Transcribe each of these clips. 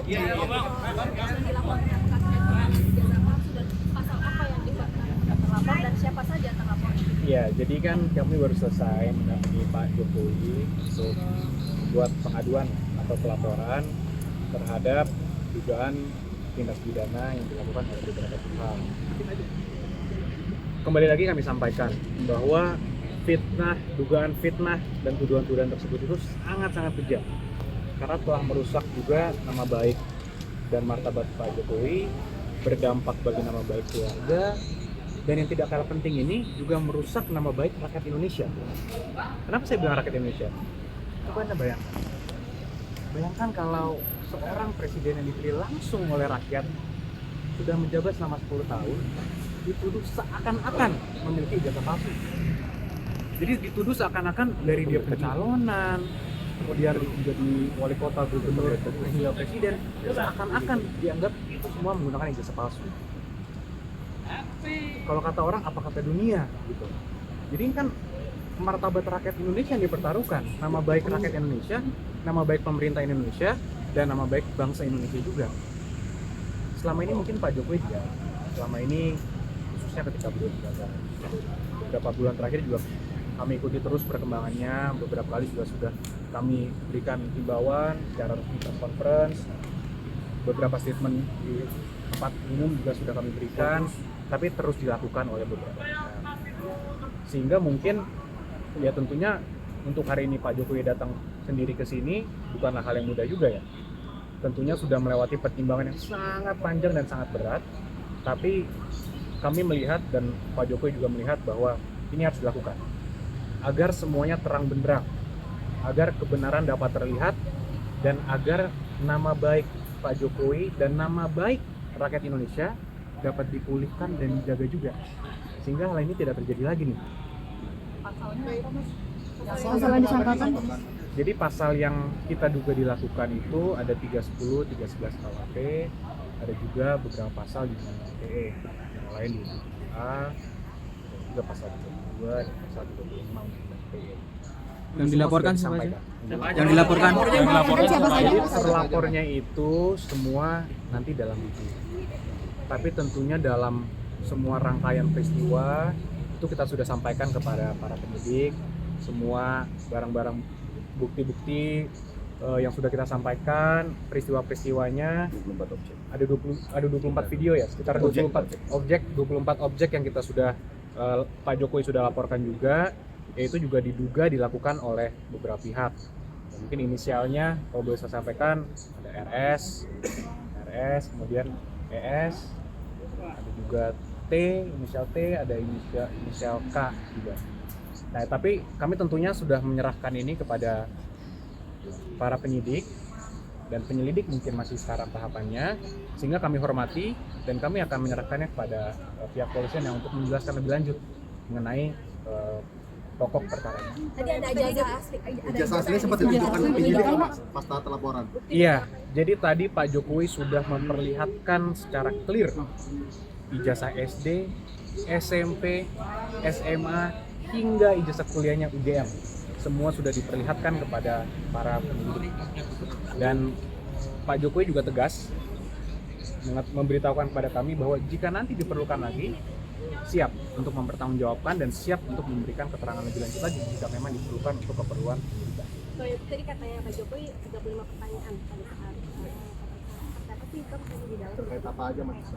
yang dilaporkan terkait dengan ijazah palsu dan pasal apa yang dikenakan terlapor dan siapa saja terlapor? Iya, jadi kan kami baru selesai mendampingi Pak Jokowi untuk membuat pengaduan atau pelaporan terhadap dugaan tindak pidana yang dilakukan oleh beberapa pihak. Kembali lagi kami sampaikan bahwa dugaan fitnah dan tuduhan-tuduhan tersebut itu sangat-sangat kejam karena telah merusak juga nama baik dan martabat Pak Jokowi, berdampak bagi nama baik keluarga, dan yang tidak kalah penting ini juga merusak nama baik rakyat Indonesia. Kenapa saya bilang rakyat Indonesia? Coba Anda bayangkan kalau seorang presiden yang dipilih langsung oleh rakyat sudah menjabat selama 10 tahun dituduh seakan-akan memiliki ijazah palsu. Jadi dituduh seakan-akan dari dia pencalonan, kemudian menjadi wali kota, gubernur, hingga presiden, seakan-akan dianggap itu semua menggunakan ijazah palsu. Kalau kata orang, apa kata dunia gitu. Jadi kan martabat rakyat Indonesia yang dipertaruhkan, nama baik rakyat Indonesia, nama baik pemerintah Indonesia, dan nama baik bangsa Indonesia juga. Selama ini mungkin Pak Jokowi tidak. Selama ini khususnya ketika beliau menjabat, beberapa bulan terakhir juga kami ikuti terus perkembangannya. Beberapa kali juga sudah kami berikan himbauan secara resmi press conference, beberapa statement di tempat umum juga sudah kami berikan, tapi terus dilakukan oleh beberapa pihak. Sehingga mungkin ya tentunya untuk hari ini Pak Jokowi datang sendiri ke sini bukanlah hal yang mudah juga ya. Tentunya sudah melewati pertimbangan yang sangat panjang dan sangat berat, tapi kami melihat dan Pak Jokowi juga melihat bahwa ini harus dilakukan agar semuanya terang benderang, agar kebenaran dapat terlihat, dan agar nama baik Pak Jokowi dan nama baik rakyat Indonesia dapat dipulihkan dan dijaga juga, sehingga hal ini tidak terjadi lagi nih. Pasalnya apa Mas? Pasal yang disangkakan? Jadi pasal yang kita duga dilakukan itu ada 310, 311 KUHP, ada juga beberapa pasal di Undang-Undang ITE, yang lain di Undang-Undang dan juga pasal 22 dan pasal 25 Undang-Undang ITE. Yang dilaporkan siapa aja? Yang dilaporkan? Siapa saja? Jadi terlapornya itu semua nanti dalam itu. Tapi tentunya dalam semua rangkaian peristiwa itu kita sudah sampaikan kepada para penyidik semua barang-barang bukti-bukti yang sudah kita sampaikan, peristiwa-peristiwanya. 24 objek. Ada 24 video ya, sekitar 24 objek yang kita sudah Pak Jokowi sudah laporkan juga, yaitu juga diduga dilakukan oleh beberapa pihak. Mungkin inisialnya kalau boleh saya sampaikan ada RS, kemudian ES, ada juga inisial T, ada inisial K juga. Nah, tapi kami tentunya sudah menyerahkan ini kepada para penyidik dan penyelidik, mungkin masih sekarang tahapannya, sehingga kami hormati dan kami akan menyerahkannya kepada pihak kepolisian yang untuk menjelaskan lebih lanjut mengenai pokok perkara ini. Tadi ada ijazah asli. Ijazah aslinya sempat ditunjukkan ke penyidik Mas pasca laporan. Iya, jadi tadi Pak Jokowi sudah memperlihatkan secara clear ijazah SD, SMP, SMA, hingga ijazah kuliahnya UGM. Semua sudah diperlihatkan kepada para penyidik. Dan Pak Jokowi juga tegas memberitahukan kepada kami bahwa jika nanti diperlukan lagi, siap untuk mempertanggungjawabkan dan siap untuk memberikan keterangan lebih lanjut lagi jika memang diperlukan untuk keperluan penyidikan. Tadi katanya Pak Jokowi 35 pertanyaan pada saat apa sih itu di dalam? Terkait apa aja Mas?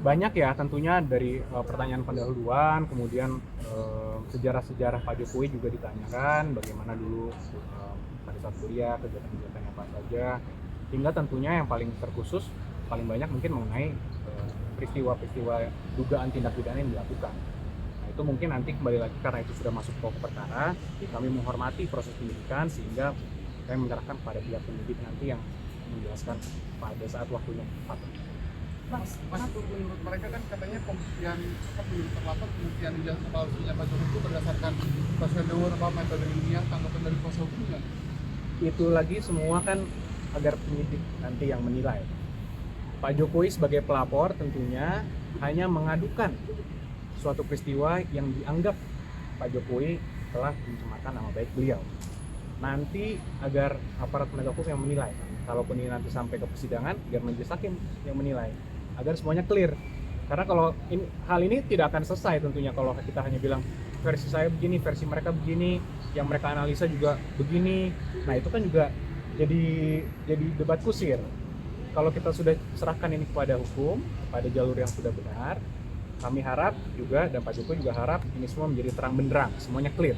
Banyak ya, tentunya dari pertanyaan pendahuluan, kemudian sejarah-sejarah Pak Jokowi juga ditanyakan, bagaimana dulu pada saat kuliah, kegiatan-kegiatannya apa saja, hingga tentunya yang paling terkhusus, paling banyak mungkin mengenai peristiwa-peristiwa dugaan tindak pidana yang dilakukan. Nah, itu mungkin nanti kembali lagi karena itu sudah masuk pokok perkara, kami menghormati proses penyidikan sehingga kami menyerahkan kepada pihak penyidik nanti yang menjelaskan pada saat waktunya tepat. Mas, menurut mereka kan katanya pembuktian menurut terlapor pembuktian ijazah palsunya Pak Jokowi itu berdasarkan prosedur metode ilmiah, tanggapan dari kuasa hukumnya. Itu lagi semua kan agar penyidik nanti yang menilai. Pak Jokowi sebagai pelapor tentunya hanya mengadukan suatu peristiwa yang dianggap Pak Jokowi telah mencemarkan nama baik beliau. nanti agar aparat penegak hukum yang menilai. Kalaupun ini nanti sampai ke persidangan, biar majelis hakim yang menilai agar semuanya clear. Karena kalau hal ini tidak akan selesai tentunya kalau kita hanya bilang versi saya begini, versi mereka begini, yang mereka analisa juga begini. Nah itu kan juga jadi debat kusir. Kalau kita sudah serahkan ini kepada hukum, pada jalur yang sudah benar, kami harap juga dan Pak Jokowi juga harap ini semua menjadi terang benderang, semuanya clear.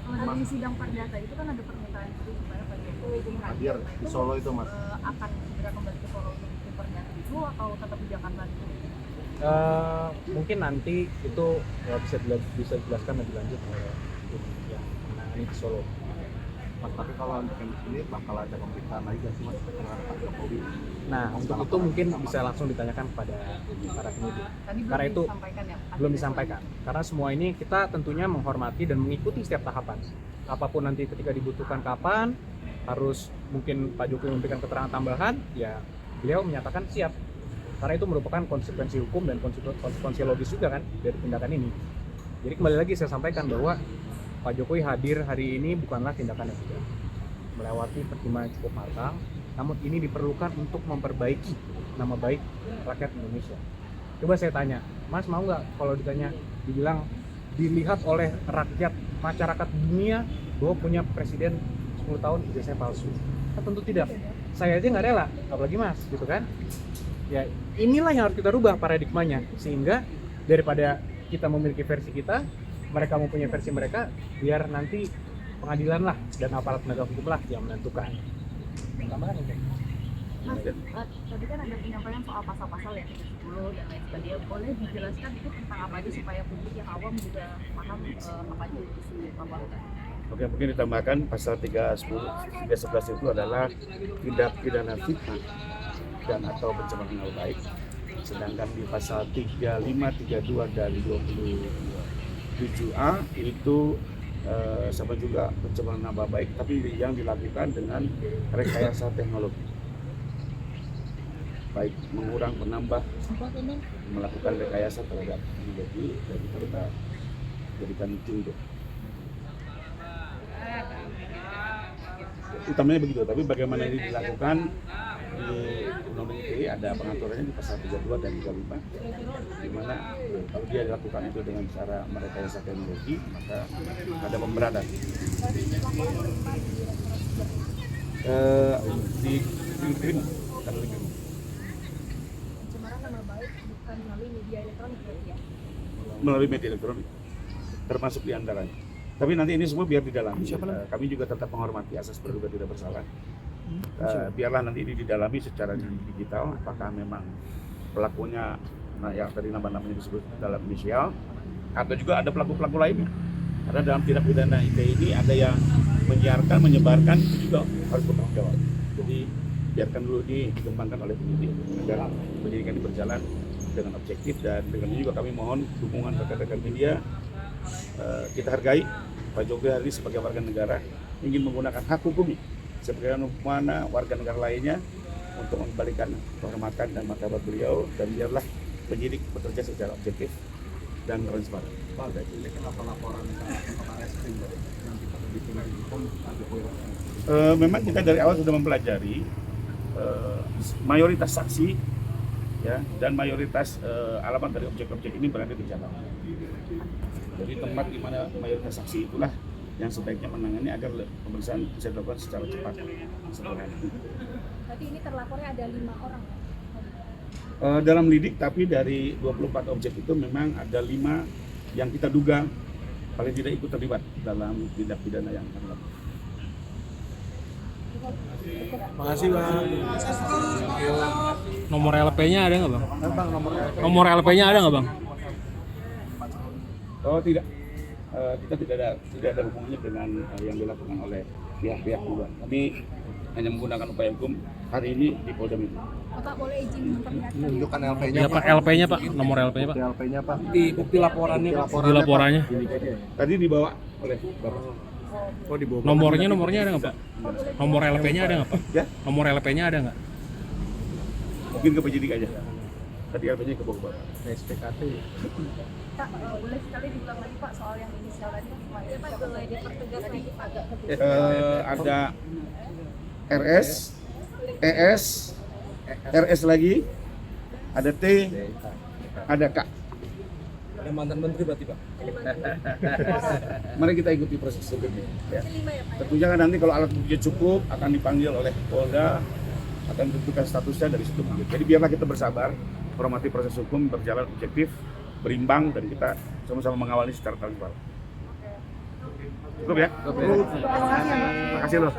Kalau di sidang perdata itu kan ada permintaan itu supaya Pak Jokowi Hadir di Solo itu, Mas. Akan segera kembali ke Solo untuk di perdata itu atau tetap di Jakarta? Mungkin nanti itu bisa dijelaskan lebih lanjut oleh tim yang menangani di Solo. Mas, tapi kalau untuk yang di sini bakal ada pemeriksaan lagi nggak sih, Mas, dengan Pak Jokowi? Nah, untuk itu mungkin bisa langsung ditanyakan kepada para penyidik. Karena itu belum disampaikan. Karena semua ini kita tentunya menghormati dan mengikuti setiap tahapan. Apapun nanti ketika dibutuhkan kapan, harus mungkin Pak Jokowi memberikan keterangan tambahan, ya beliau menyatakan siap. Karena itu merupakan konsekuensi hukum dan konsekuensi logis juga kan dari tindakan ini. Jadi kembali lagi saya sampaikan bahwa Pak Jokowi hadir hari ini bukanlah tindakan yang sudah melewati pertimbangan cukup matang, namun ini diperlukan untuk memperbaiki nama baik rakyat Indonesia. Coba saya tanya, Mas mau nggak kalau dibilang dilihat oleh rakyat masyarakat dunia bahwa punya presiden 10 tahun biasanya palsu? Tentu tidak. Saya aja nggak rela, apalagi Mas, gitu kan? Ya inilah yang harus kita rubah paradigmanya, sehingga daripada kita memiliki versi kita, mereka mempunyai versi mereka, biar nanti pengadilan lah dan aparat penegak hukum lah yang menentukan. Tambahan ini. Mas, tadi kan ada penyampaian soal pasal-pasal ya 310 dan lain sebagainya. Boleh dijelaskan itu tentang apa aja supaya publik yang awam juga paham apa aja isu pembahasan? Oke, mungkin ditambahkan pasal 311 itu adalah tindak pidana fitnah dan atau pencemaran nama baik. Sedangkan di pasal 35, 32 dan 27A itu sama juga pencemaran nama baik, tapi yang dilakukan dengan rekayasa teknologi, baik mengurang, menambah, melakukan rekayasa terhadap teknologi dan kita jadikan contoh. Utamanya begitu, tapi bagaimana ini dilakukan di Undang-Undang ITE ada pengaturannya di pasal 32 dan 35, di mana kalau dia dilakukan itu dengan cara merekayasa teknologi, maka ada pemberatan. Di Krim, kalau di Krim. Pencemaran nama baik bukan melalui media elektronik berarti ya? Melalui media elektronik, termasuk di antaranya. Tapi nanti ini semua biar didalami. Kami juga tetap menghormati asas praduga tidak bersalah. Biarlah nanti ini didalami secara digital, apakah memang pelakunya yang tadi nama-namanya disebut dalam inisial, atau juga ada pelaku-pelaku lainnya. Karena dalam tindak pidana ITE ini ada yang menyiarkan, menyebarkan, itu juga harus bertanggung jawab. Jadi biarkan dulu dikembangkan oleh penyidik agar penyidikan ini berjalan dengan objektif, dan dengan ini juga kami mohon dukungan rekan-rekan media. Kita hargai Pak Jokowi hari ini sebagai warga negara ingin menggunakan hak hukumnya sebagaimana warga negara lainnya untuk mengembalikan kehormatan dan martabat beliau, dan biarlah penyidik bekerja secara objektif dan transparan. Pak, ini kenapa laporan Barreskrim nanti pada ditinggal hukum Pak Jokowi? Memang kita dari awal sudah mempelajari mayoritas saksi ya, dan mayoritas alamat dari objek-objek ini berada di Jakarta. Jadi tempat di mana mayoritas saksi itulah yang sebaiknya menangani agar pemeriksaan bisa dilakukan secara cepat. Berarti ini terlapornya ada 5 orang ya? Dalam lidik, tapi dari 24 objek itu memang ada 5 yang kita duga paling tidak ikut terlibat dalam tindak pidana yang akan dilakukan. Makasih Bang. Nomor LP-nya ada nggak Bang? Nomor LP-nya ada nggak Bang? Oh tidak, kita tidak ada hubungannya dengan yang dilakukan oleh pihak-pihak luar. Kami hanya menggunakan upaya hukum hari ini di Polda Metro. Bapak boleh izin memperlihatkan? Tunjukkan LP-nya. Ya Pak, LP-nya Pak, nomor LP-nya Pak. LP-nya Pak. Di bukti laporannya Pak. Di laporannya. Tadi dibawa oleh Bapak. Oh di bawah. Nomornya ada nggak Pak? Nomor LP-nya ada nggak Pak? Ya, Nomor LP-nya ada nggak? mungkin ke penyidik aja. tadi RP-nya ke bawah. SPKT. Pak, boleh sekali diulang lagi Pak soal yang inisial tadi supaya Pak boleh dipertegas lagi Pak. Ada RS, ES, RS lagi, ada T, ada K. Ada mantan menteri berarti Pak? Mari kita ikuti proses hukumnya. Ya. Tentunya kan nanti kalau alat buktinya cukup akan dipanggil oleh Polda, akan ditentukan statusnya dari situ. Jadi biarlah kita bersabar, hormati proses hukum berjalan objektif, berimbang, dan kita sama-sama mengawal ini secara transparan. Cukup ya? Terima kasih loh.